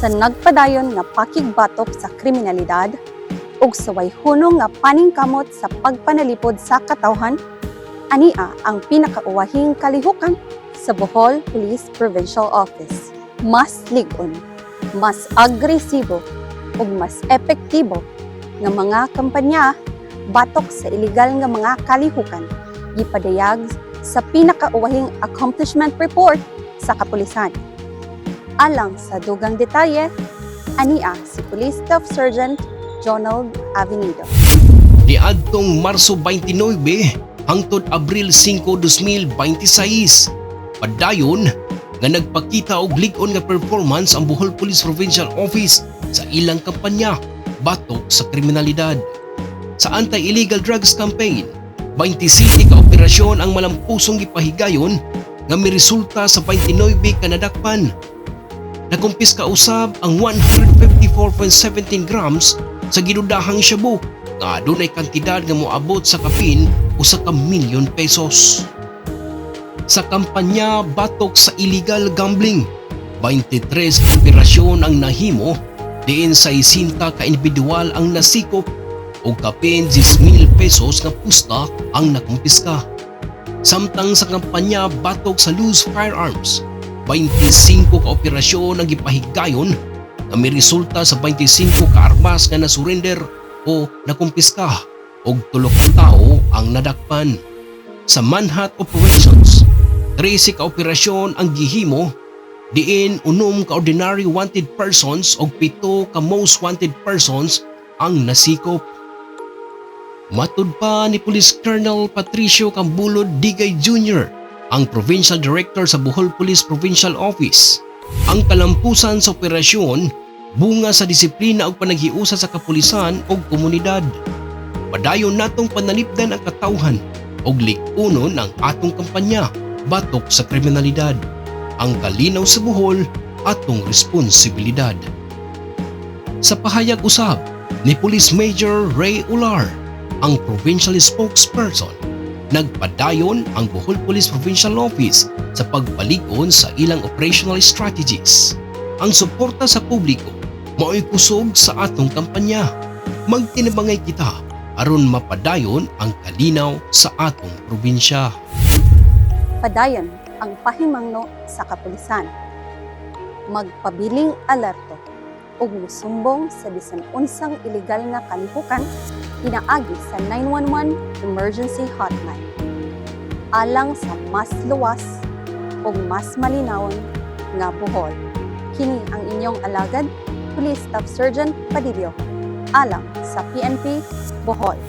sa nagpadayon nga pakigbatok sa kriminalidad ug sa way hunong nga paningkamot sa pagpanalipod sa katawhan, ania ang pinakauwahing kalihukan sa Bohol Police Provincial Office. Mas lig-on, mas agresibo ug mas epektibo nga mga kampanya batok sa illegal nga mga kalihukan gipadayag sa pinakauwahing accomplishment report sa kapulisan. Alang sa dugang detalye, ania si Police Staff Sergeant Jonald Avenido. Niadtong Marso 29 hangtod Abril 5, 2026, padayon nga nagpakita og lig-on nga performance ang Bohol Police Provincial Office sa ilang kampanya batok sa kriminalidad. Sa Anti-Illegal Drugs Campaign, 27 ka operasyon ang malampusong gipahigayon nga miresulta sa 29 ka nadakpan. Nakumpiska usab ang 154.17 grams sa ginudahang shabu nga adunay kantidad nga moabot sa kapin usa ka milyon pesos. Sa kampanya batok sa illegal gambling, 23 ka operasyon ang nahimo diin sa 60 ka individual ang nasikop ug kapin 10,000 pesos nga pusta ang nakumpiska. Samtang sa kampanya batok sa loose firearms, 25 ka operasyon ang gipahigayon nga miresulta sa 25 ka armas nga nasurrender o nakumpiska ug 3 ka tawo ang nadakpan. Sa manhunt operations, 13 ka operasyon ang gihimo diin 6 ka ordinary wanted persons ug 7 ka most wanted persons ang nasikop. Matud pa ni Police Colonel Patricio Cambulod Digay Jr., ang Provincial Director sa Bohol Police Provincial Office, ang kalampusan sa operasyon bunga sa disiplina ug panaghiusa sa kapulisan ug komunidad. Padayon natong panalipdan ang katawhan ug lig-unon ang atong kampanya batok sa kriminalidad. Ang kalinaw sa Bohol atong responsibilidad. Sa pahayag usab ni Police Major Ray Ular, ang provincial spokesperson, nagpadayon ang Bohol Police Provincial Office sa pagpalig-on sa ilang operational strategies. Ang suporta sa publiko mao'y kusog sa atong kampanya. Magtinabangay kita aron mapadayon ang kalinaw sa atong probinsya. Padayon ang pahimangno sa kapulisan. Magpabiling alerto ug musumbong sa bisan unsang illegal nga kalihukan pinaagi sa 911 emergency hotline. Alang sa mas luwas ug mas malinawon nga Bohol. Kini ang inyong alagad, Police Staff Sergeant Padillo, alang sa PNP Bohol.